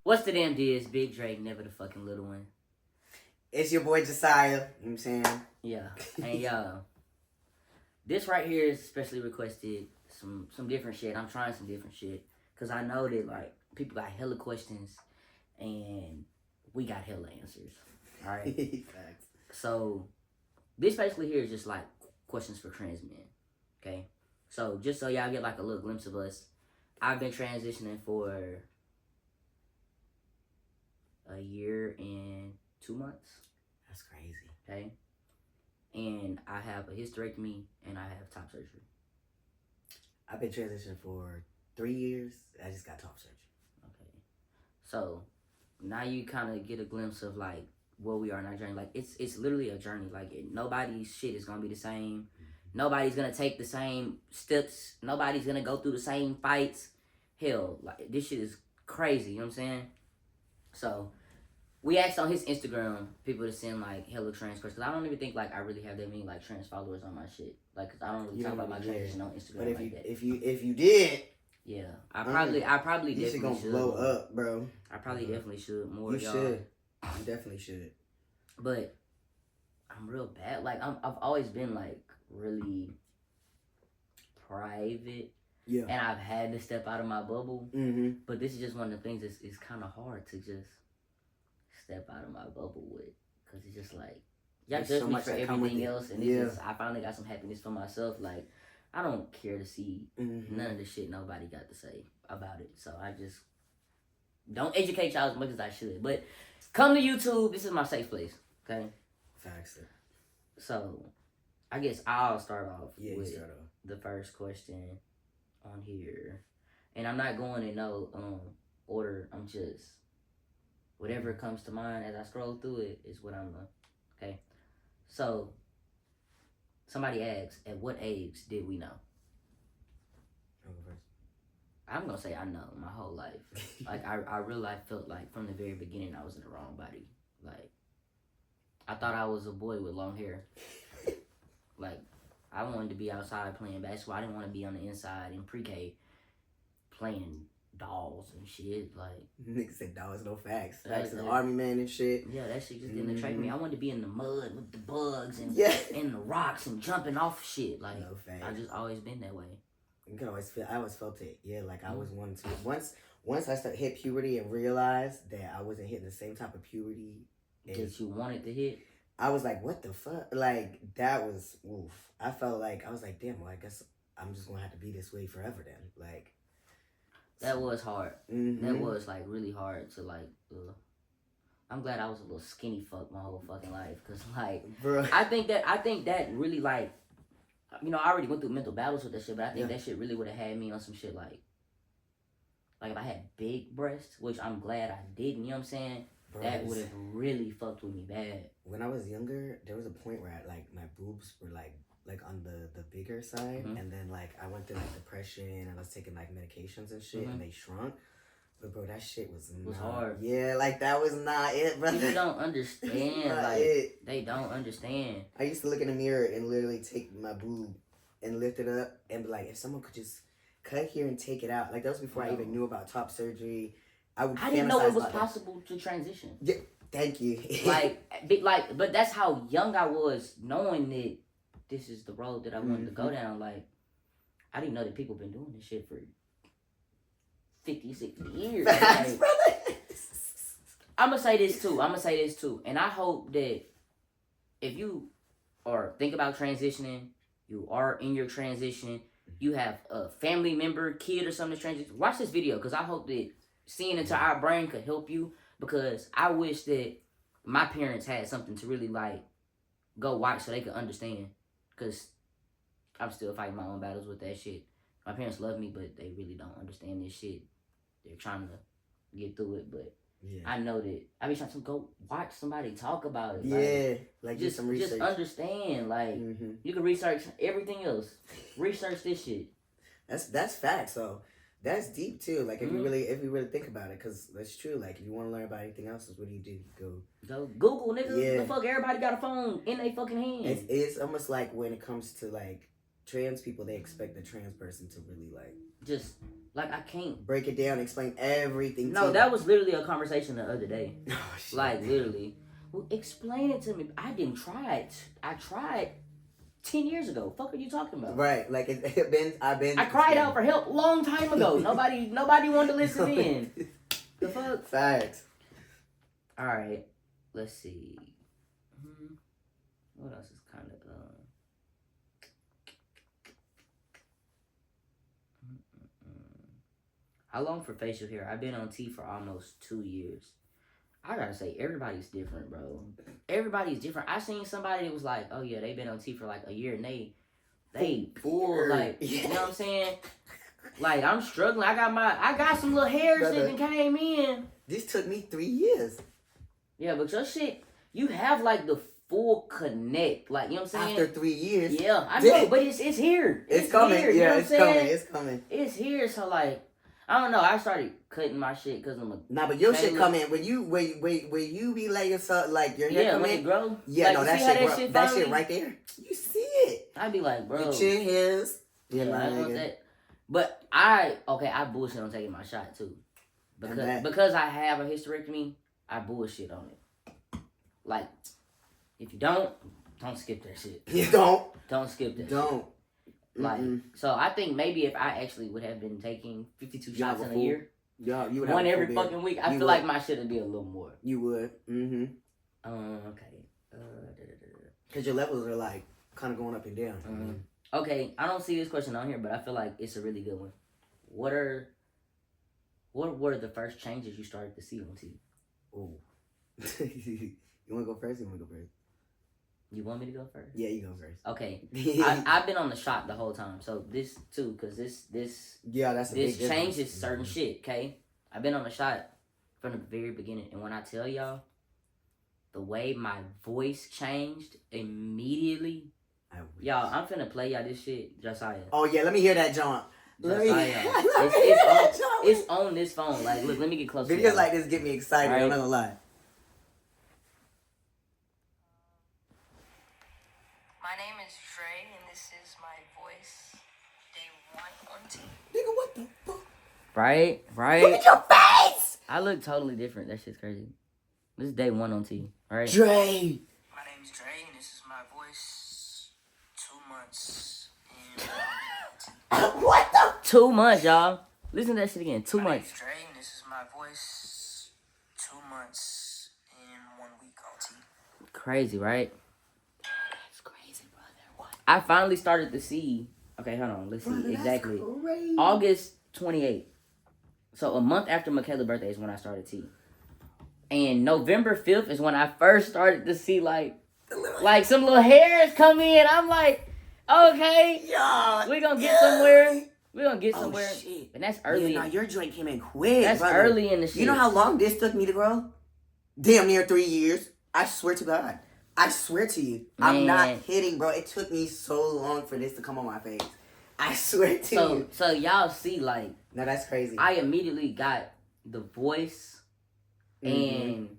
What's the damn deal? Big Drake, never the fucking little one. It's your boy Josiah. You know what I'm saying? Yeah. And y'all, this right here is especially requested some different shit. I'm trying some different shit. Because I know that, like, people got hella questions. And we got hella answers. Alright? Facts. So, this basically here is just, like, questions for trans men. Okay? So, just so y'all get, like, a little glimpse of us. I've been transitioning for a year and 2 months. That's crazy. Okay? And I have a hysterectomy and I have top surgery. I've been transitioning for 3 years. I just got top surgery. Okay. So, now you kind of get a glimpse of, like, where we are in our journey. Like, it's literally a journey. Like, nobody's shit is going to be the same. Nobody's going to take the same steps. Nobody's going to go through the same fights. Hell, like, this shit is crazy. You know what I'm saying? So, we asked on his Instagram people to send, like, hella trans questions. I don't even think, like, I really have that many, like, trans followers on my shit. Like, cause I don't really talk about my transition on Instagram but like that. If you did... Yeah. I probably you definitely should. blow up, bro. I probably definitely should more. You should. You definitely should. But I'm real bad. Like, I've always been, like, really private. Yeah. And I've had to step out of my bubble. Mm-hmm. But this is just one of the things it's kind of hard to just step out of my bubble with. Because it's just like, y'all judge me for everything else. And it's just, I finally got some happiness for myself. Like, I don't care to see none of the shit nobody got to say about it. So I just don't educate y'all as much as I should. But come to YouTube. This is my safe place. Okay? Facts. So, I guess I'll start off with start off. the first question on here. And I'm not going in no order. I'm just, whatever comes to mind as I scroll through it is what I'm going. Okay? So, somebody asks, at what age did we know? I'm going to say I know my whole life. Like, I really felt like from the very beginning I was in the wrong body. Like, I thought I was a boy with long hair. Like, I wanted to be outside playing basketball. I didn't want to be on the inside in pre-K playing dolls and shit. Like, niggas said dolls, no facts. That's the army man and shit. Yeah, that shit just didn't attract me. I wanted to be in the mud with the bugs and in the rocks and jumping off shit. Like, no facts. I just always been that way. You can always feel. I always felt it. Yeah, like I was one too. Once I started hit puberty and realized that I wasn't hitting the same type of puberty that you wanted to hit, I was like, what the fuck? Like, that was oof. I felt like I was like, damn. Well, I guess I'm just gonna have to be this way forever then. Like, that was hard. Mm-hmm. That was like really hard to like. I'm glad I was a little skinny fuck my whole fucking life, cause like, bro, I think that really like. You know, I already went through mental battles with that shit, but I think that shit really would have had me on some shit like if I had big breasts, which I'm glad I didn't, you know what I'm saying? Bro, that would have really fucked with me bad. When I was younger, there was a point where my boobs were like on the bigger side, and then like I went through like depression and I was taking like medications and shit, and they shrunk. But bro, that shit was hard. Yeah, like that was not it, brother. People don't understand. Like they don't understand. I used to look in the mirror and literally take my boob and lift it up and be like, if someone could just cut here and take it out. Like that was before I even knew about top surgery. I didn't know it was possible to transition. Yeah, thank you. but that's how young I was, knowing that this is the road that I wanted to go down. Like, I didn't know that people been doing this shit for 50, 60 years. Facts, like, brother. I'm going to say this too. And I hope that if you are think about transitioning, you are in your transition, you have a family member, kid or something to transition, watch this video, because I hope that seeing into our brain could help you, because I wish that my parents had something to really like go watch so they could understand, because I'm still fighting my own battles with that shit. My parents love me, but they really don't understand this shit. They're trying to get through it, but I know that I be trying to go watch somebody talk about it. Yeah, like just some research. Just understand, like you can research everything else. Research this shit. That's facts, though. That's deep too. Like if you really think about it, because that's true. Like if you want to learn about anything else, what do you do? Go Google, nigga. Yeah. The fuck, everybody got a phone in their fucking hand. It's almost like when it comes to like trans people, they expect the trans person to really like just like I can't break it down, explain everything. No, that was literally a conversation the other day. Oh, shit. Like literally. Well, explain it to me. I didn't try it. I tried 10 years ago. Fuck are you talking about? Right, like I cried out for help long time ago. Nobody wanted to listen in. The fuck? Facts. All right, let's see. What else is kind of How long for facial hair? I've been on T for almost 2 years. I gotta say, everybody's different, bro. Everybody's different. I seen somebody that was like, oh yeah, they been on T for like a year and they full, like, you know what I'm saying? Like, I'm struggling. I got some little hairs that came in. This took me 3 years. Yeah, but your shit, you have like the full connect. Like, you know what I'm saying? After 3 years. Yeah, I know, but it's here. It's coming. Here, yeah, you know it's coming. It's coming. It's here, so like, I don't know. I started cutting my shit because I'm a... Nah, but your shit come in. When you be letting yourself, like, your hair come in. It grow. Yeah, like, no, that shit right there. You see it. I'd be like, bro. Your chin hairs. Yeah, I want that. But I bullshit on taking my shot, too. Because I have a hysterectomy, I bullshit on it. Like, if you don't skip that shit. You don't. Don't skip that Don't. shit. Like, so I think maybe if I actually would have been taking 52 shots in a year, you would one every fucking week, I feel like my shit would be a little more. You would. Okay. Because your levels are like kind of going up and down. Okay, I don't see this question on here, but I feel like it's a really good one. What were the first changes you started to see on T? Oh. You want to go first? You want to go first? You want me to go first? Yeah, you go first. Okay. I've been on the shot the whole time. So this too, because this yeah, that's this changes certain shit, okay? I've been on the shot from the very beginning. And when I tell y'all, the way my voice changed immediately, y'all, I'm finna play y'all this shit, Josiah. Oh yeah, let me hear that, John. It's on this phone. Like, look, let me get close. Videos like this get me excited. Right? I'm not gonna lie. My name is Dre, and this is my voice. Day 1 on T. Nigga, what the fuck? Right? Look at your face! I look totally different. That shit's crazy. This is day 1 on T. Alright? Dre! My name is Dre, and this is my voice. 2 months in What the? 2 months, y'all. Listen to that shit again. 2 months. My name is Dre, and this is my voice. 2 months in 1 week on T. Crazy, right? I finally started to see. Okay, hold on. Let's see exactly. August 28th. So a month after Michaela's birthday is when I started T. And November 5th is when I first started to see like some little hairs come in. I'm like, okay, we gonna get somewhere. We gonna get somewhere. Oh, shit. And that's early. Yeah, your joint came in quick. That's brother. early in the shit. You know how long this took me to grow? Damn near 3 years. I swear to God. I swear to you, man. I'm not kidding, bro. It took me so long for this to come on my face. I swear to you. So y'all see, like... No, that's crazy. I immediately got the voice and...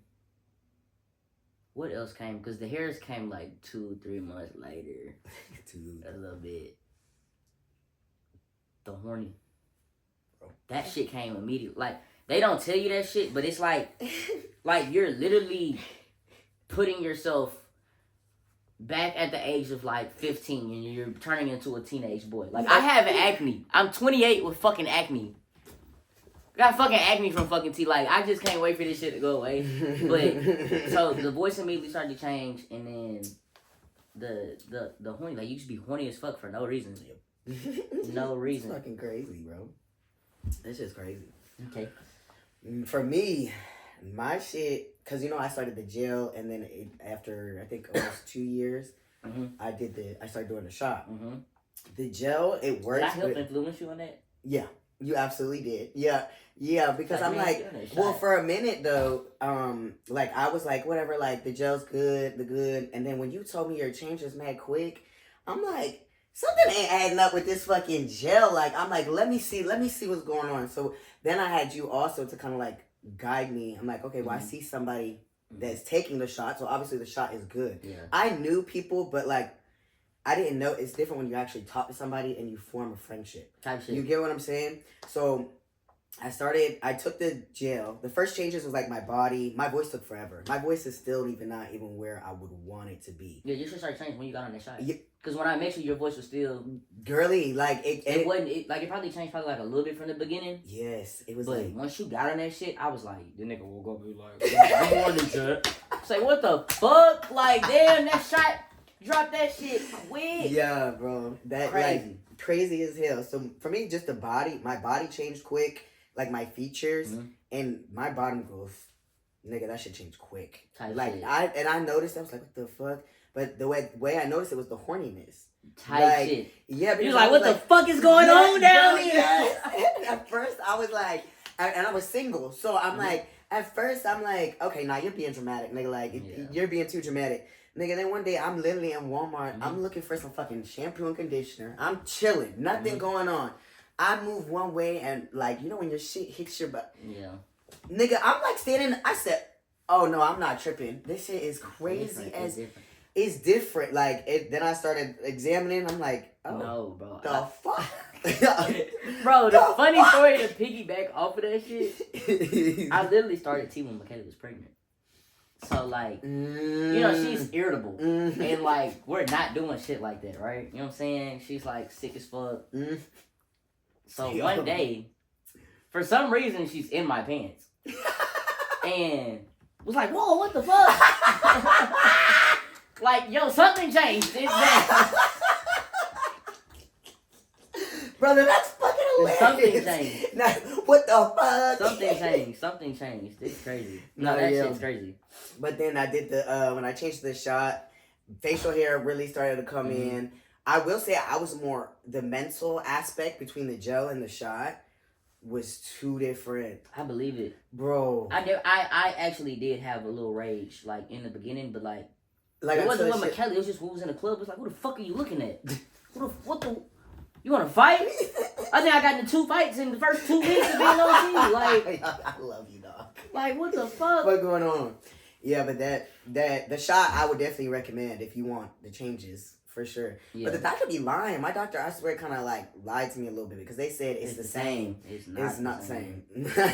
What else came? Because the hairs came like 2-3 months later. A little bit. The horny. Bro. That shit came immediately. Like, they don't tell you that shit, but it's like... like, you're literally putting yourself... back at the age of like 15 and you're turning into a teenage boy. Like, I have acne. I'm 28 with fucking acne. Got fucking acne from fucking T. Like, I just can't wait for this shit to go away. But, so the voice immediately started to change, and then the horny, like, you used to be horny as fuck for no reason. No reason. It's fucking crazy, bro. That's just crazy. Okay. For me, my shit, because, you know, I started the gel, and then after, I think, almost 2 years, I started doing the shot. The gel, it works. Did I help influence you on that? Yeah, you absolutely did. Yeah, because I'm like, well, for a minute, though, like, I was like, whatever, like, the gel's good, and then when you told me your change was mad quick, I'm like, something ain't adding up with this fucking gel. Like, I'm like, let me see what's going on. So then I had you also to kind of, like, guide me. I'm like, okay, well, I see somebody that's taking the shot, so obviously the shot is good. Yeah. I knew people, but like I didn't know it's different when you actually talk to somebody and you form a friendship. Type shit. You get what I'm saying? So I took the gel. The first changes was like my body. My voice took forever. My voice is still not even where I would want it to be. Yeah, you should start changing when you got on that shot. Yeah. Because when I met you, your voice was still girly. Like it wasn't. It probably changed like a little bit from the beginning. Yes, it was. But like once you got on that shit, I was like, the nigga woke up and be like, I'm on this shit. Say what the fuck? Like damn, that shot. Drop that shit quick. Yeah, bro. That crazy. Crazy as hell. So for me, just my body changed quick. Like my features and my bottom growth, nigga, that shit changed quick. Type like shit. I noticed, I was like, what the fuck? But the way I noticed it was the horniness. Type shit. Yeah, you was like, what the fuck is going on down here? Yes. At first, I was like, and I was single, so I'm like, at first, I'm like, okay, nah, you're being dramatic, nigga. Like, you're being too dramatic. Nigga, then one day, I'm literally in Walmart. I'm looking for some fucking shampoo and conditioner. I'm chilling. Nothing going on. I move one way and like, you know when your shit hits your butt. Yeah. Nigga, I'm like standing, I said, oh no, I'm not tripping. This shit is crazy it's different. Like, then I started examining, I'm like, oh. No, bro. The fuck? Bro, the funny story to piggyback off of that shit, I literally started T when Michaela was pregnant. So, like, you know, she's irritable. And, like, we're not doing shit like that, right? You know what I'm saying? She's, like, sick as fuck. So one day, for some reason, she's in my pants. And was like, whoa, what the fuck? Like, yo, something changed. Brother, that's fucking hilarious. Something changed. Now, what the fuck? Something changed. It's crazy. No, that shit's crazy. But then I did when I changed the shot, facial hair really started to come in. I will say I was more, the mental aspect between the gel and the shot was too different. I believe it. Bro. I actually did have a little rage, like, in the beginning, but, like it wasn't with Michaela, it was just who was in the club. It was like, who the fuck are you looking at? You want to fight? I think I got into 2 fights in the first 2 weeks of being on TV. Like, I love you, dog. Like, what the fuck? What's going on? Yeah, but the shot I would definitely recommend if you want the changes. For sure. Yeah. But the doctor be lying. My doctor, I swear, kind of like lied to me a little bit because they said it's the same. It's not the same.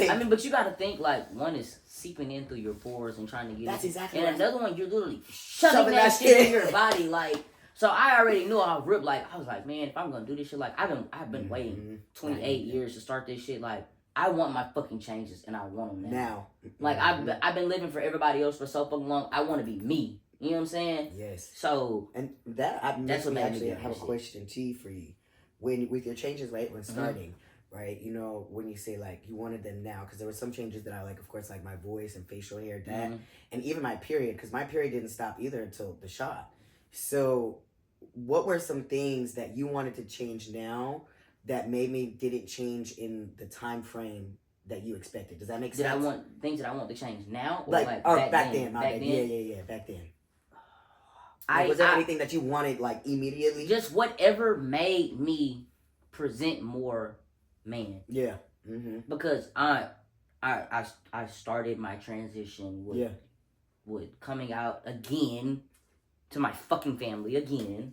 I mean, but you got to think like one is seeping in through your pores and trying to get That's it. Exactly and right. another one, you're literally shoving that shit in your body. Like, so I already knew I was ripped. Like, I was like, man, if I'm going to do this shit, like, I've been waiting 28 years to start this shit. Like, I want my fucking changes and I want them now. Like, I've been living for everybody else for so fucking long. I want to be me. You know what I'm saying? Yes. So and that's what made me have a question too for you. When with your changes, right? When starting, right? You know, when you say like you wanted them now, because there were some changes that I like, of course, like my voice and facial hair, that, and even my period, because my period didn't stop either until the shot. So, what were some things that you wanted to change now that maybe didn't change in the time frame that you expected? Does that make sense? Did I want things that I want to change now, or back then? Yeah, back then. Was there anything that you wanted like immediately? Just whatever made me present more man. Yeah. Because I started my transition with coming out again to my fucking family again.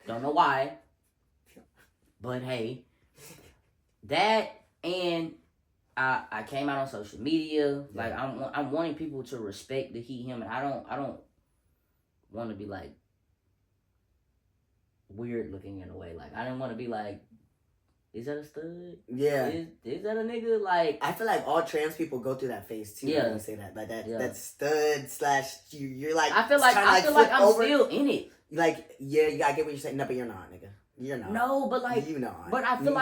Don't know why. But hey, that and I came out on social media. Like I'm wanting people to respect the he him, and I don't want to be like weird looking in a way. Like I didn't want to be like, is that a stud? Yeah. Is that a nigga? Like I feel like all trans people go through that phase too. Yeah. When you say that, like that stud / you're like. I feel like I'm still in it. Like I get what you're saying. No, but you're not, nigga. You're not. No, but like you not. But I feel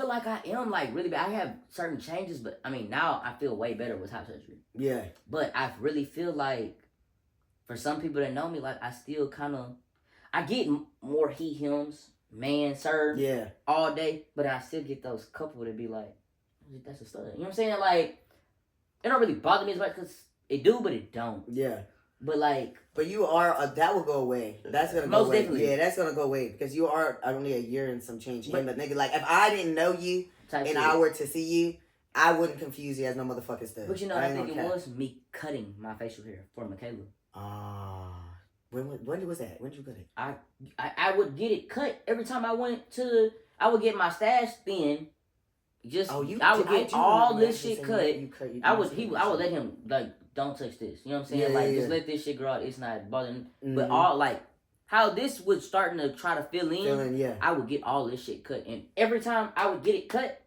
like I am like really bad. I have certain changes, but I mean now I feel way better with top surgery. Yeah. But I really feel like for some people that know me, like I still kind of I get more he hims, man, sir, all day, but I still get those couple that be like, that's a stud. You know what I'm saying? Like it don't really bother me as much because it do, but it don't. Yeah. But like, you are that will go away. That's gonna go away. Definitely. Yeah, that's gonna go away because you are only a year and some change. But nigga, like if I didn't know you and I were to see you, I wouldn't confuse you as no motherfucking stud. But you know, I think it was me cutting my facial hair for Michaela. When was that? When did you get it? I would get it cut every time I went to. I would get my stash thin. Just I would get all this shit cut. I would let him like don't touch this. You know what I'm saying? Yeah, like yeah, just yeah. let this shit grow out. It's not bothering. Mm-hmm. But all like how this was starting to try to fill in. Yeah. I would get all this shit cut, and every time I would get it cut,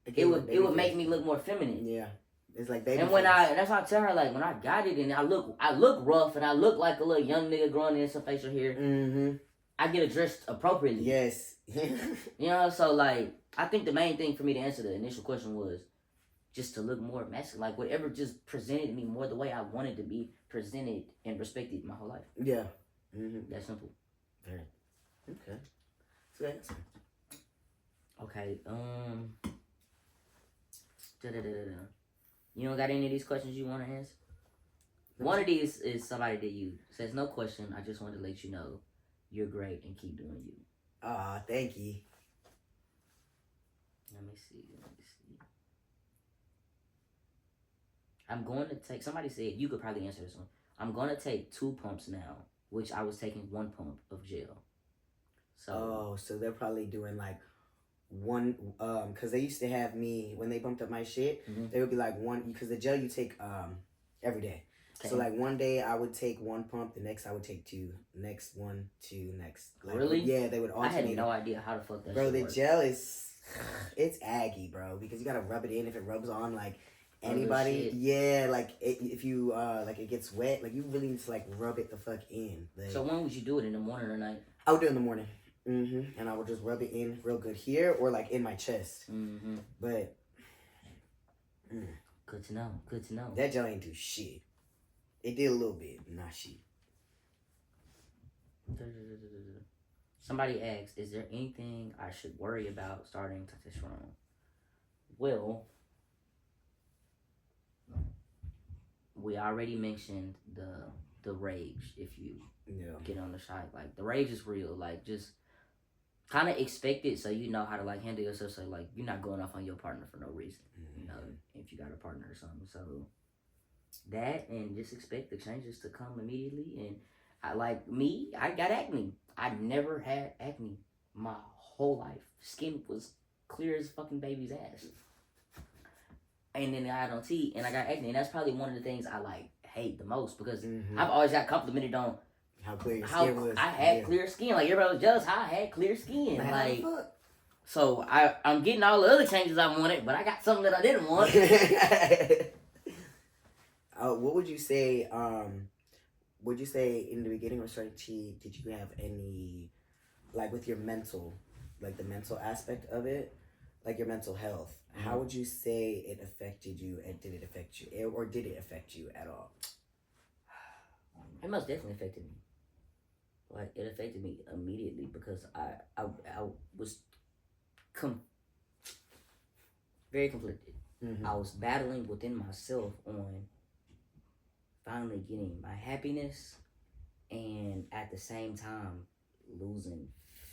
it would make me look more feminine. Yeah. It's like baby. And that's why I tell her like when I got it and I look rough and I look like a little young nigga growing in some facial hair. Mm-hmm. I get addressed appropriately. Yes. You know, so like I think the main thing for me to answer the initial question was just to look more masculine, like whatever just presented me more the way I wanted to be presented and respected my whole life. Yeah. Mm-hmm. That's simple. Very. Okay. So that's okay. You don't got any of these questions you want to answer? One of these is somebody that you says no question. I just wanted to let you know you're great and keep doing you. Thank you. Let me see. I'm going to take. Somebody said you could probably answer this one. I'm going to take 2 pumps now, which I was taking 1 pump of gel. So. So they're probably doing like one. Because they used to have me when they bumped up my shit. Mm-hmm. They would be like one because the gel you take every day. Okay. So like one day I would take 1 pump, the next I would take 2, next 1, 2, next. Like, really? Yeah, they would alternate. I had no idea how the fuck that. Bro, shit the worked. gel is, it's aggy, bro, because you gotta rub it in. If it rubs on like anybody, yeah, like if you like it gets wet, like you really need to like rub it the fuck in. Like, so when would you do it, in the morning or night? I would do it in the morning. Mm-hmm. And I would just rub it in real good here or like in my chest. Mm-hmm. But good to know. Good to know. That gel ain't do shit. It did a little bit, not shit. Somebody asked, is there anything I should worry about starting testosterone? Well, we already mentioned the rage if you get on the shot. Like, the rage is real. Like, just kind of expect it so you know how to, like, handle yourself. So, like, you're not going off on your partner for no reason. Mm-hmm. You know, if you got a partner or something. So, that, and just expect the changes to come immediately. And I got acne. I never had acne my whole life. Skin was clear as fucking baby's ass. And then I had on teeth and I got acne. And that's probably one of the things I like hate the most because I've always got complimented on how clear your skin was. I had clear skin. Like everybody was jealous how I had clear skin. Man, like so I'm getting all the other changes I wanted, but I got something that I didn't want. What would you say? Would you say in the beginning of starting T, did you have any, like with your mental, like the mental aspect of it, like your mental health? Mm-hmm. How would you say it affected you, and did it affect you, or did it affect you at all? It most definitely affected me. Like it affected me immediately because I was very conflicted. Mm-hmm. I was battling within myself on finally getting my happiness and at the same time losing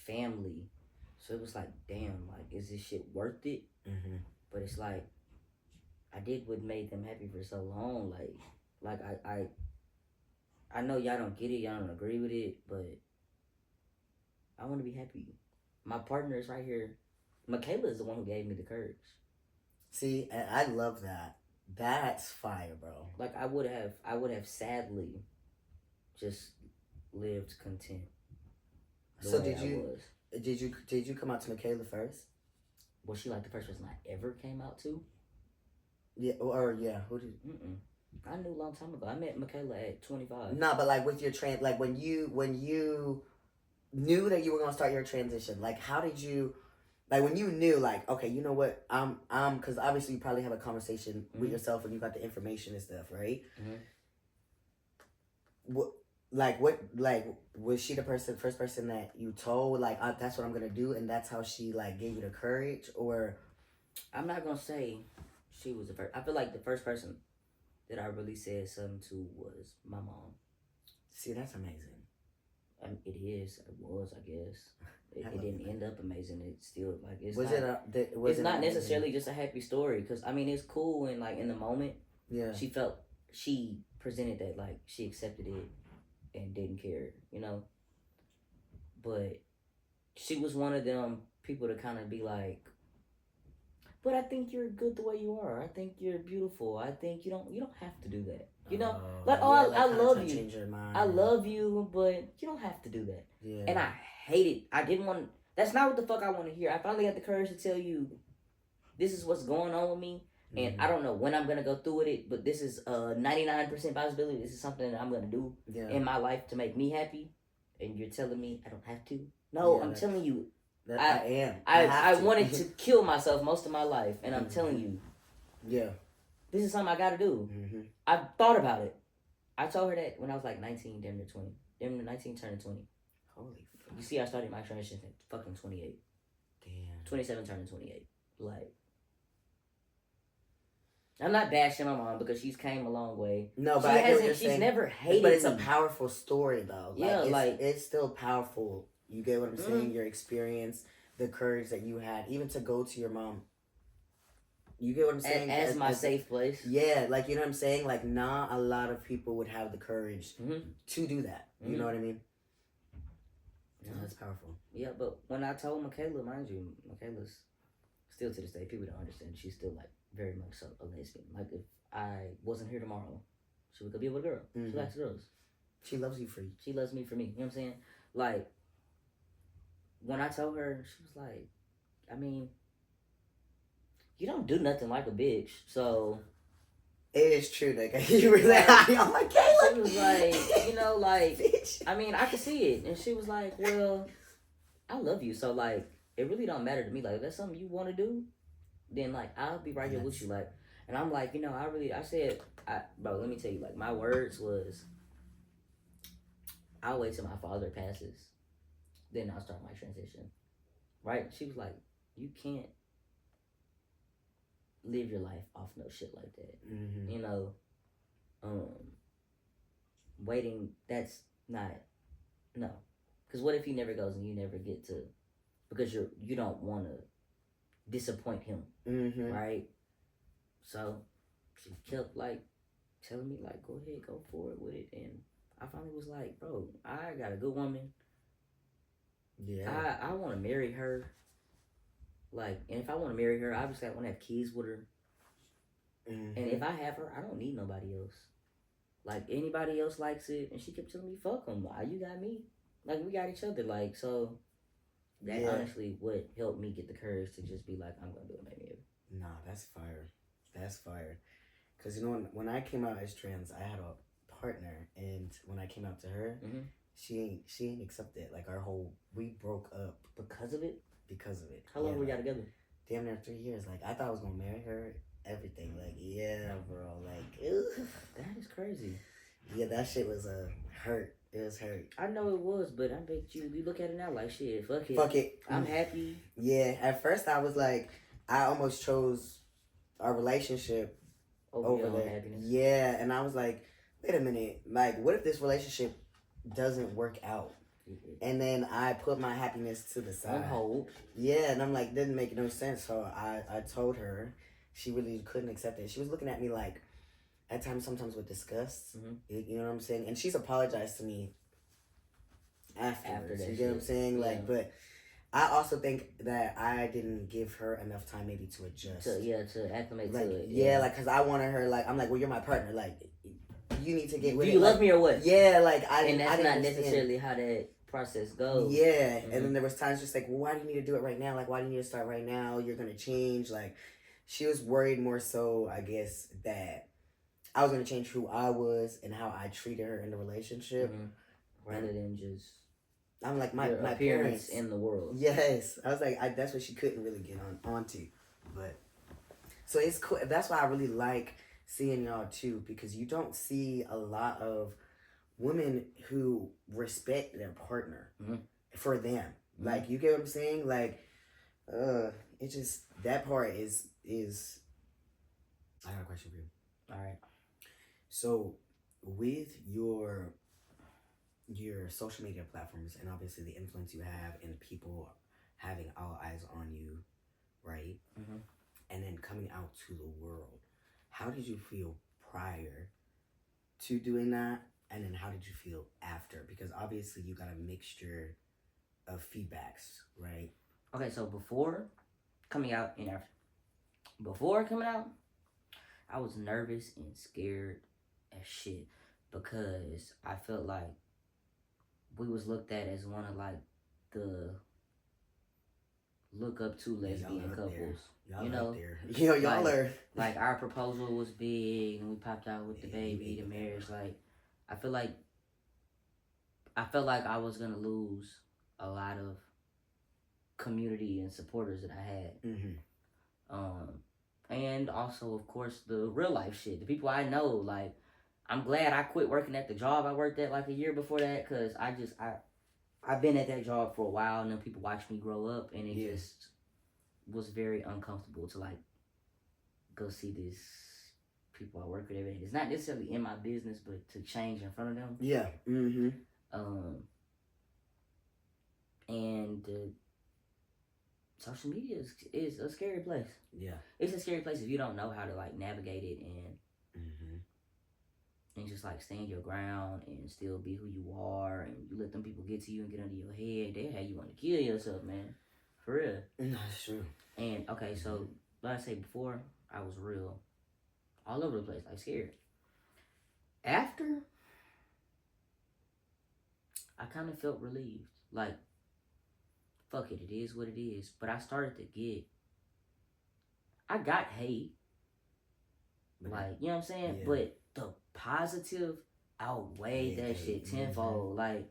family. So it was like, damn, like, is this shit worth it? Mm-hmm. But it's like, I did what made them happy for so long. Like I know y'all don't get it, y'all don't agree with it, but I want to be happy. My partner is right here. Michaela is the one who gave me the courage. See, I love that. That's fire, bro. Like I would have sadly just lived content. So did you come out to Michaela first? Was she like the first person I ever came out to? Yeah, or yeah, who did? I knew a long time ago. I met Michaela at 25. No, but like with your like when you knew that you were gonna start your transition, like how did you? Like when you knew, like, okay, you know what, I'm, because obviously you probably have a conversation with yourself and you got the information and stuff, right? Mm-hmm. Was she the first person that you told, like, that's what I'm gonna do, and that's how she like gave you the courage, or? I'm not gonna say she was the first. I feel like the first person that I really said something to was my mom. See, that's amazing. It is. It was, I guess. It didn't end up amazing. It's still like it's not necessarily just a happy story because I mean it's cool and like in the moment. Yeah. She presented that like she accepted it and didn't care, you know. But she was one of them people to kind of be like, but I think you're good the way you are. I think you're beautiful. I think you don't have to do that. You know, like, oh, I love you. I love you, but you don't have to do that. Yeah. And I hate it. I didn't want. That's not what the fuck I want to hear. I finally got the courage to tell you, this is what's going on with me, and I don't know when I'm gonna go through with it. But this is a 99% possibility. This is something that I'm gonna do in my life to make me happy. And you're telling me I don't have to? No, I'm telling you. That I am. I wanted to kill myself most of my life, and I'm telling you. Yeah. This is something I gotta do. I thought about it. I told her that when I was like 19, damn near 20. Damn near 19, turning 20. Holy fuck. You see, I started my transition at fucking 28. Damn. 27 turning 28. Like, I'm not bashing my mom because she's came a long way. No, but she's never hated But it's me. a powerful story, though. It's still powerful. You get what I'm saying? Your experience, the courage that you had, even to go to your mom. You get what I'm saying? As my safe place. Yeah, like, you know what I'm saying? Like, not a lot of people would have the courage to do that. You know what I mean? Yeah, that's powerful. Yeah, but when I told Michaela, mind you, Michaela's still to this day, people don't understand. She's still like very much so a lesbian. Like, if I wasn't here tomorrow, she would go be with a girl. She likes girls. She loves you for you. She loves me for me. You know what I'm saying? Like, when I told her, she was like, I mean, you don't do nothing like a bitch, so. It is true, nigga. You really I'm like, Kayla. She was like, you know, like, I mean, I could see it. And she was like, well, I love you. So, like, it really don't matter to me. Like, if that's something you want to do, then, like, I'll be right here with you. Like, and I'm like, you know, bro, let me tell you, like, my words was, I'll wait till my father passes. Then I'll start my transition. Right? She was like, you can't live your life off no shit like that. You know, waiting, that's not, no. Because what if he never goes and you never get to, because you don't want to disappoint him, right? So she kept like telling me like, go ahead, go for it with it. And I finally was like, bro, I got a good woman. Yeah. I want to marry her. Like, and if I want to marry her, obviously I want to have kids with her. And if I have her, I don't need nobody else. Like, anybody else likes it, and she kept telling me, fuck them. You got me. Like, we got each other. Like, so that honestly what helped me get the courage to just be like, I'm going to do it, maybe. Nah, that's fire. That's fire. Because, you know, when I came out as trans, I had a partner, and when I came out to her, she ain't accept it. Like, we broke up. Because of it? Because of it. How long we got together? Damn near 3 years. Like, I thought I was gonna marry her, everything. Like, yeah, bro. Like, ew. That is crazy. Yeah, that shit was hurt. It was hurt. I know it was, but I bet you look at it now like, shit, fuck it. Fuck it. I'm happy. Yeah, at first I was like, I almost chose our relationship over the happiness. Yeah, and I was like, wait a minute. Like, what if this relationship doesn't work out? And then I put my happiness to the side. On hold. Yeah, and I'm like, didn't make no sense. So I told her. She really couldn't accept it. She was looking at me like, at times, sometimes with disgust. You know what I'm saying? And she's apologized to me afterwards. You get what I'm saying? Like, but I also think that I didn't give her enough time maybe to adjust. To acclimate like, to it. Yeah, like, because I wanted her, like, I'm like, well, you're my partner. Like, you need to get with it. Do you love me or what? Yeah, like, and that's not necessarily how that process goes. Yeah, and then there was times just like, well, why do you need to do it right now? Like, why do you need to start right now? You're going to change. Like, she was worried more so, I guess, that I was going to change who I was and how I treated her in the relationship. Rather than just... I'm like, my appearance parents in the world. Yes. I was like, that's what she couldn't really get onto. But, so it's cool. That's why I really like seeing y'all too, because you don't see a lot of women who respect their partner for them. Like, you get what I'm saying? Like, it just, that part is I got a question for you. All right. So, with your social media platforms and obviously the influence you have and people having all eyes on you, right? And then coming out to the world, how did you feel prior to doing that? and then how did you feel after? Because obviously you got a mixture of feedbacks, right? Okay, so before coming out and after. Before coming out, I was nervous and scared as shit because I felt like we was looked at as one of like the look up to lesbian couples. Y'all you know, there. Y'all like, are. Like our proposal was big and we popped out with the baby, the marriage. Like I felt like I was gonna lose a lot of community and supporters that I had. And also of course the real life shit. The people I know, like I'm glad I quit working at the job I worked at like a year before that, because I've been at that job for a while and then people watched me grow up and it just was very uncomfortable to like go see these people I work with every day. It's not necessarily in my business, but to change in front of them. Yeah. And social media is a scary place. Yeah. It's a scary place if you don't know how to like navigate it and just like stand your ground and still be who you are, and you let them people get to you and get under your head. They have you want to kill yourself, man. For real. No, that's true. And okay, so like I say before, I was real all over the place, like scared. After, I kind of felt relieved. Like, fuck it, it is what it is. But I started to I got hate. Like, you know what I'm saying? Yeah. But the positive outweighed that shit tenfold. Like,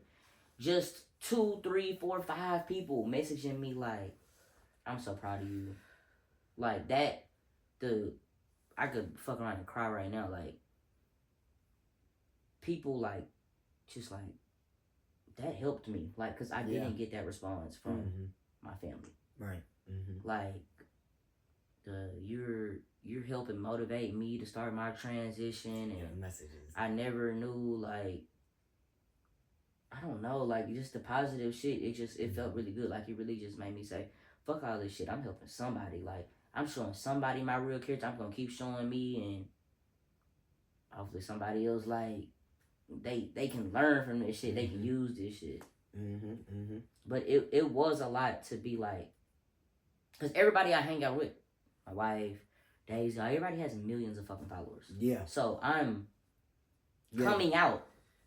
just 2, 3, 4, 5 people messaging me like, I'm so proud of you. Like, that, I could fuck around and cry right now. Like, people, like, just like, that helped me. Like, because I didn't get that response from my family. Right. Like, you're helping motivate me to start my transition, and messages. I never knew, like, I don't know, like, just the positive shit. It felt really good. Like, it really just made me say, fuck all this shit. I'm helping somebody. Like, I'm showing somebody my real character. I'm gonna keep showing me, and hopefully somebody else, like, they can learn from this shit. They can use this shit. But it was a lot to be like, because everybody I hang out with, my wife, Daisy, everybody has millions of fucking followers. Yeah. So I'm coming out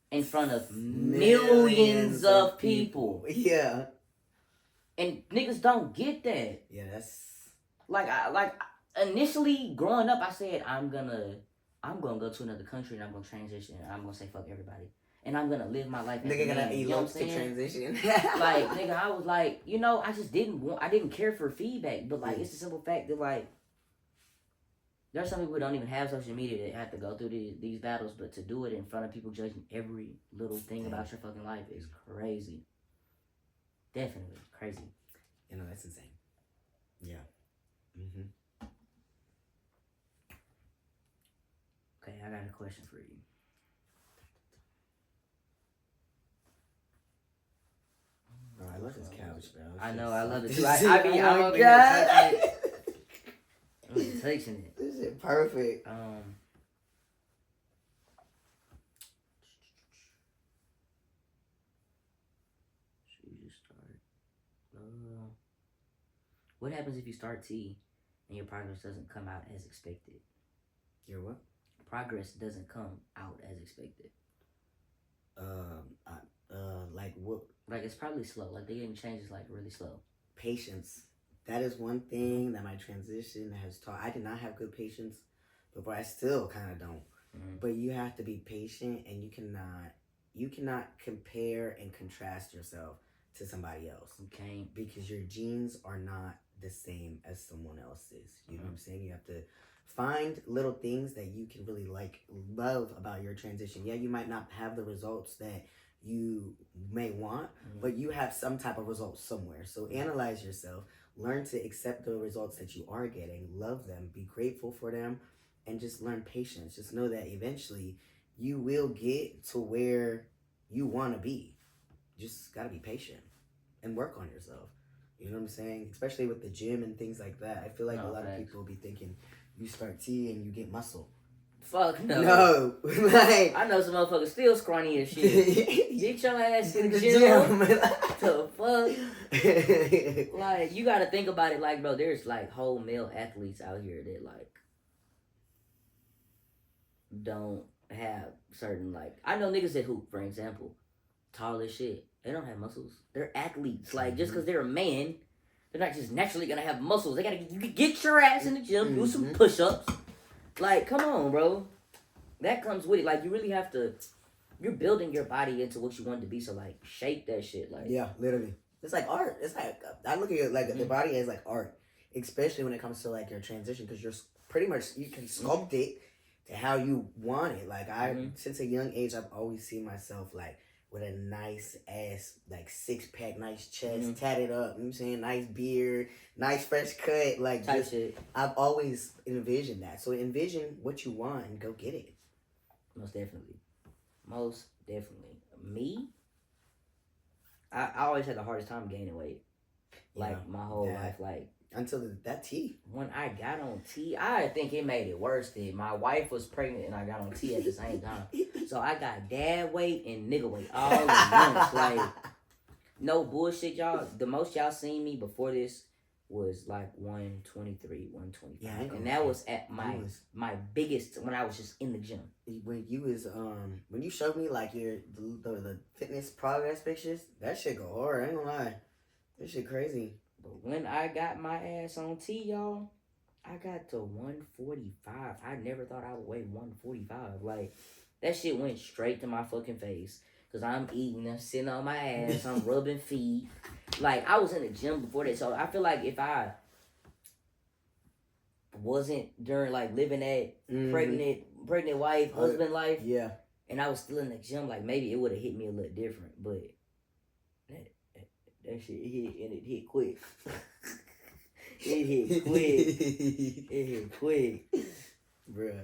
in front of millions of people. Yeah. And niggas don't get that. Yeah, that's like initially growing up, I said I'm gonna go to another country and I'm gonna transition and I'm gonna say fuck everybody. And I'm gonna live my life. Nigga gonna elope to transition. Like, nigga, I was like, you know, I didn't care for feedback. But like, it's the simple fact that like, there's some people who don't even have social media that have to go through these battles, but to do it in front of people judging every little thing about your fucking life is crazy. Definitely crazy. You know, that's insane. Yeah. Okay, I got a question for you. Oh, I love this couch, bro. I know, I love it too. I'm touching it. This is perfect. Should we just start? What happens if you start T and your progress doesn't come out as expected? Your what? Progress doesn't come out as expected. Like what? Like, it's probably slow. Like, the game changes like really slow. Patience. That is one thing that my transition has taught. I did not have good patience before. I still kind of don't. But you have to be patient, and you cannot compare and contrast yourself to somebody else. You can't. Because your genes are not the same as someone else's. You know what I'm saying? You have to find little things that you can really love about your transition. Yeah, you might not have the results that you may want, but you have some type of results somewhere. So analyze yourself, learn to accept the results that you are getting, love them, be grateful for them, and just learn patience. Just know that eventually you will get to where you want to be. Just got to be patient and work on yourself. You know what I'm saying? Especially with the gym and things like that. I feel like a lot of people will be thinking you start T and you get muscle. Fuck no. No, like I know some motherfuckers still scrawny as shit. Get your ass in the gym. gym. The fuck? Like, you gotta think about it like, bro, there's like whole male athletes out here that like don't have certain like I know niggas that hoop, for example, tall as shit. They don't have muscles. They're athletes. Like just because they're a man, they're not just naturally gonna have muscles. They gotta get your ass in the gym, do some push-ups. Like, come on, bro. That comes with it. Like, you really have to. You're building your body into what you want it to be. So, like, shape that shit. Like, yeah, literally. It's like art. It's like I look at it like the body as like art, especially when it comes to like your transition, because you're pretty much you can sculpt it to how you want it. Like since a young age, I've always seen myself like with a nice ass, like 6-pack, nice chest, tatted up. You know what I'm saying? Nice beard, nice fresh cut, like type shit. I've always envisioned that. So envision what you want and go get it. Most definitely. Most definitely. Me, I always had the hardest time gaining weight. Like, my whole life. Like, until that T. When I got on T, I think it made it worse. That my wife was pregnant and I got on T at the same time. So I got dad weight and nigga weight all at once. Like, no bullshit, y'all. The most y'all seen me before this was like 123, 125. Yeah, and that was at my biggest when I was just in the gym. When you was when you showed me like the fitness progress pictures, that shit go hard. I ain't gonna lie, that shit crazy. But when I got my ass on T, y'all, I got to 145. I never thought I would weigh 145. Like, that shit went straight to my fucking face. Because I'm eating, I'm sitting on my ass, I'm rubbing feet. Like, I was in the gym before that. So I feel like if I wasn't during, like, living that pregnant wife, husband life, and I was still in the gym, like, maybe it would have hit me a little different. But that shit hit, and it hit quick. It hit quick. It hit quick. Bruh.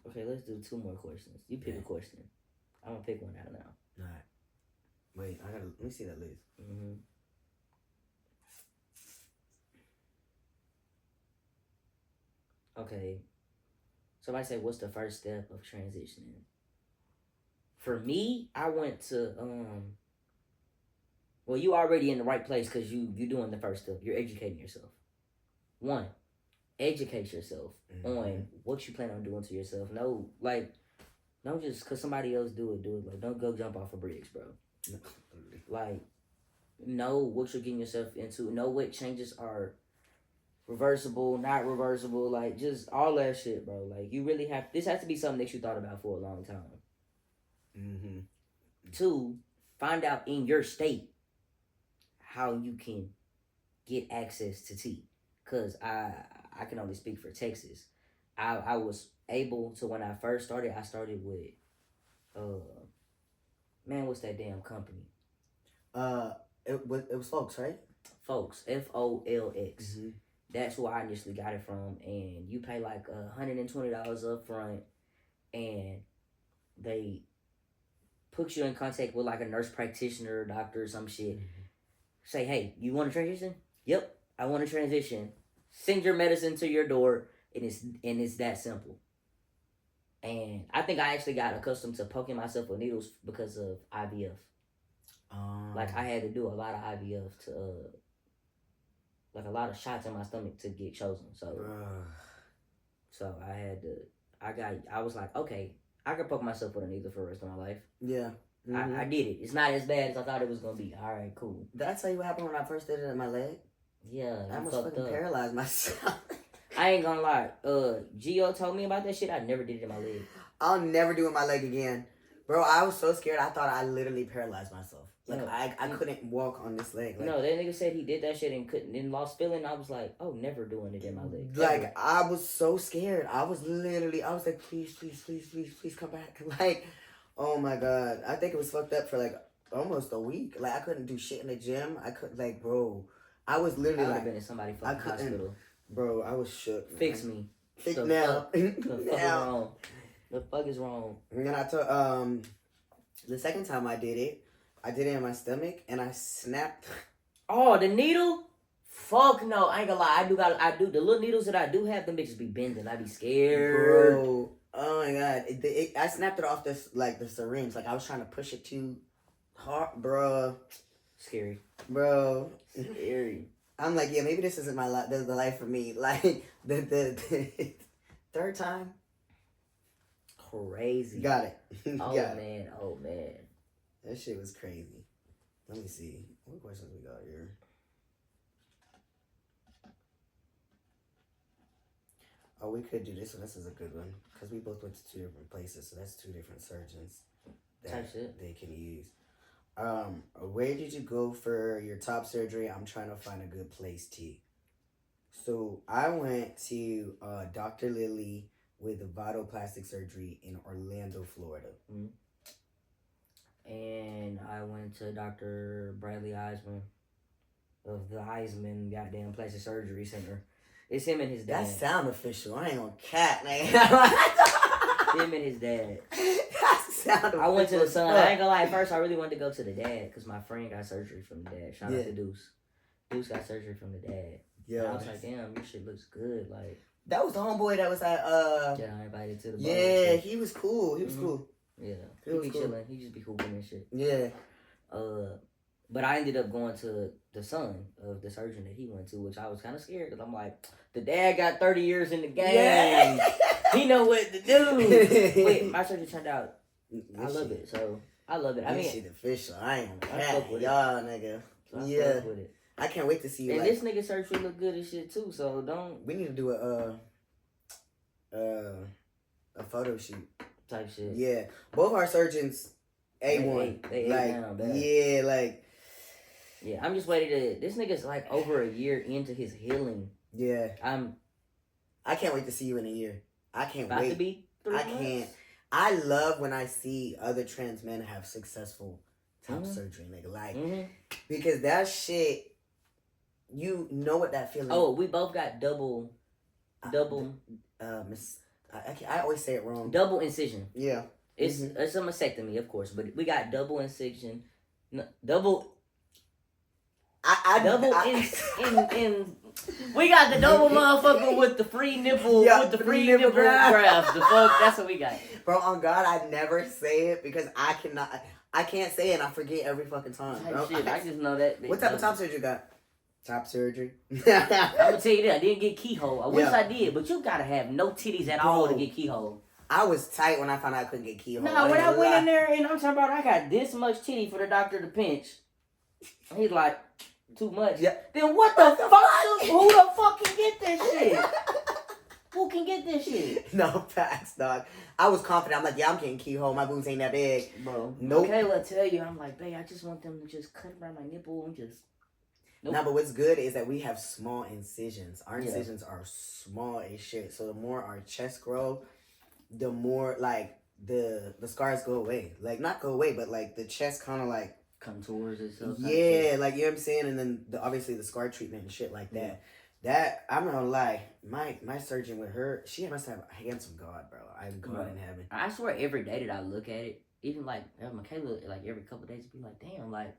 Okay, let's do 2 more questions. You pick a question. I'm gonna pick one out now. Alright. Wait, let me see that list. Okay. Somebody say, what's the first step of transitioning? For me, I went to well, you already in the right place because you doing the first step. You're educating yourself. 1, educate yourself on what you plan on doing to yourself. No, like, don't just because somebody else do it. Like, don't go jump off a bridge, bro. Like, know what you're getting yourself into. Know what changes are reversible, not reversible. Like, just all that shit, bro. Like, you really have. This has to be something that you thought about for a long time. 2, find out in your state how you can get access to tea. Cause I can only speak for Texas. I was able to, when I first started, I started with man, what's that damn company? It was Folks, right? Folks, FOLX. That's where I initially got it from, and you pay like $120 up front, and they put you in contact with like a nurse practitioner, doctor, or some shit. Say, hey, you want to transition? Yep, I want to transition. Send your medicine to your door, and it's that simple. And I think I actually got accustomed to poking myself with needles because of IVF. Like, I had to do a lot of IVF to, like, a lot of shots in my stomach to get chosen. So I had to, I was like, okay, I could poke myself with a needle for the rest of my life. Yeah. I did it. It's not as bad as I thought it was going to be. All right, cool. Did I tell you what happened when I first did it at my leg? Yeah, I almost fucking paralyzed myself. I ain't gonna lie. Gio told me about that shit. I never did it in my leg. I'll never do it in my leg again. Bro, I was so scared. I thought I literally paralyzed myself. Like, no, I couldn't walk on this leg. Like, no, that nigga said he did that shit and lost feeling. I was like, oh, never doing it in my leg. Like, never. I was so scared. I was like, please come back. Like, oh my God. I think it was fucked up for like almost a week. Like, I couldn't do shit in the gym. I couldn't, like, bro. I was literally like, been in somebody's fucking hospital. Bro, I was shook. Fix me. Fix now. The fuck is wrong? And then I told the second time I did it in my stomach and I snapped. Oh, the needle? Fuck no, I ain't gonna lie. I do. The little needles that I do have, them bitches be bending. I be scared. Bro, oh my god, I snapped it off this like the syringe. Like I was trying to push it too hard, bro. Scary, bro. Scary. I'm like, yeah, maybe this isn't my life. The life for me. Like the third time. Crazy. Got it. Oh Got man. it. Oh man. That shit was crazy. Let me see. What questions we got here? Oh, we could do this one. This is a good one. Because we both went to 2 different places. So that's 2 different surgeons that they can use. Where did you go for your top surgery? I'm trying to find a good place, T. So I went to Dr. Lilly with Vital Plastic Surgery in Orlando, Florida. Mm-hmm. And I went to Dr. Bradley Eisman of the Eisman goddamn Plastic Surgery Center. It's him and his dad. That sound official. I ain't gonna cat, man. Him and his dad. That sound official. I went to the son. I ain't gonna lie. At first, I really wanted to go to the dad because my friend got surgery from the dad. Shout out to Deuce. Deuce got surgery from the dad. Yeah. I was like, damn, your shit looks good. Like that was the homeboy that was at yeah, I invited to the bar. Yeah, he was cool. He was cool. Yeah, he be cool. chilling. He just be hooping and shit. Yeah. But I ended up going to the son of the surgeon that he went to, which I was kind of scared because I'm like, the dad got 30 years in the game. Yeah. He know what to do. Wait, my surgery turned out. I love it. So I love it. I mean, shit official. I ain't gonna fuck with y'all, nigga. So I yeah. fuck with it. I can't wait to see you. And like, this nigga surgery look good as shit too. So don't. We need to do a photo shoot Type shit. Yeah, both our surgeons A1. They like down, bad. yeah, like yeah. I'm just waiting to. This nigga's like over a year into his healing. Yeah, I can't wait to see you in a year. I can't about wait. To be 3 months. Can't. I love when I see other trans men have successful top surgery, nigga. Like because that shit, you know what that feeling. Oh, we both got double. I always say it wrong. Double incision. Yeah. It's a mastectomy, of course, but we got double incision. Double. We got the double motherfucker with the free nipple, with the free nipple graft. The fuck, that's what we got. Bro, on God, I never say it because I can't say it and I forget every fucking time. Bro. Shit, I just know that. What type of top surgery you got? Top surgery. I'm gonna tell you that I didn't get keyhole. I wish I did, but you gotta have no titties at all to get keyhole. I was tight when I found out I couldn't get keyhole. Nah, when I went in there and I'm talking about I got this much titty for the doctor to pinch. He's like, too much. Yeah. Then what the fuck? Who the fuck can get this shit? Who can get this shit? No facts, dog. I was confident. I'm like, yeah, I'm getting keyhole. My boobs ain't that big. Bro. Nope. Kayla tell you, I'm like, babe, I just want them to just cut around my nipple and just. Nope. Nah, but what's good is that we have small incisions. Our incisions are small as shit. So the more our chest grow, the more like the scars go away. Like not go away, but like the chest kind of like contours itself. Yeah, like you know what I'm saying. And then obviously the scar treatment and shit like that. That I'm not gonna lie, my surgeon with her, she must have a handsome God, bro. I'm God in heaven. I swear every day that I look at it, even like Michaela, like every couple of days, be like, damn, like.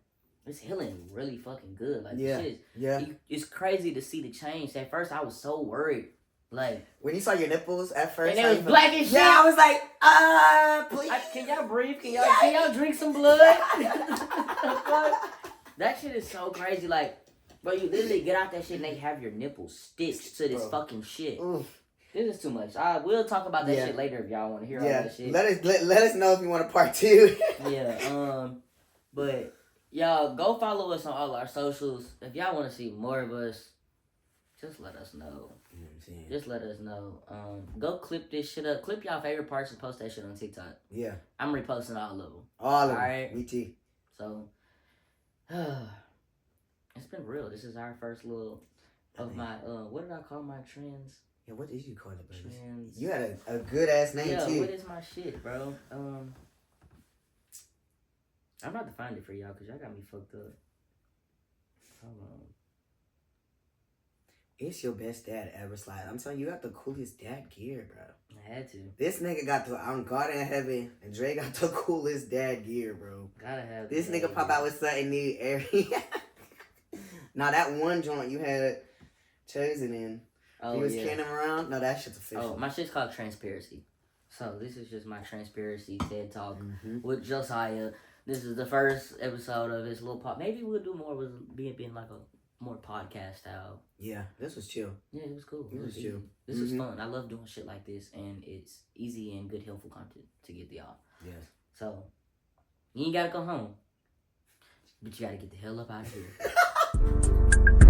It's healing really fucking good. Like, it's crazy to see the change. At first, I was so worried. Like, when you saw your nipples at first, and it was black as shit. Yeah, I was like, please. Can y'all breathe? Can y'all drink some blood? That shit is so crazy. Like, bro, you literally get out that shit and they have your nipples stitched to this fucking shit. Oof. This is too much. I will talk about that shit later if y'all want to hear all that shit. Let us know if you want a part 2. But. Y'all, go follow us on all our socials. If y'all want to see more of us, just let us know. Just let us know. Go clip this shit up. Clip y'all favorite parts and post that shit on TikTok. Yeah. I'm reposting all of them. All of them. Me too. So, it's been real. This is our first little of my, what did I call my trends? Yeah, what did you call it, baby? Trends. You had a good ass name too. Yeah, what is my shit, bro? I'm about to find it for y'all because y'all got me fucked up. Hold on. It's your best dad ever slide. I'm telling you, you got the coolest dad gear, bro. I had to. This nigga got the God in heaven, and Dre got the coolest dad gear, bro. Gotta have this nigga pop out with something new every. Now that one joint you had chosen in, Oh, you was yeah. carrying them around. No, that shit's official. Oh, my shit's called Transparency. So this is just my Transparency TED Talk with Josiah. This is the first episode of his little pod. Maybe we'll do more with being like a more podcast style. Yeah, this was chill. Yeah, it was cool. It was chill. This was fun. I love doing shit like this, and it's easy and good, helpful content to get to y'all. Yes. So you ain't gotta go home, but you gotta get the hell up out of here.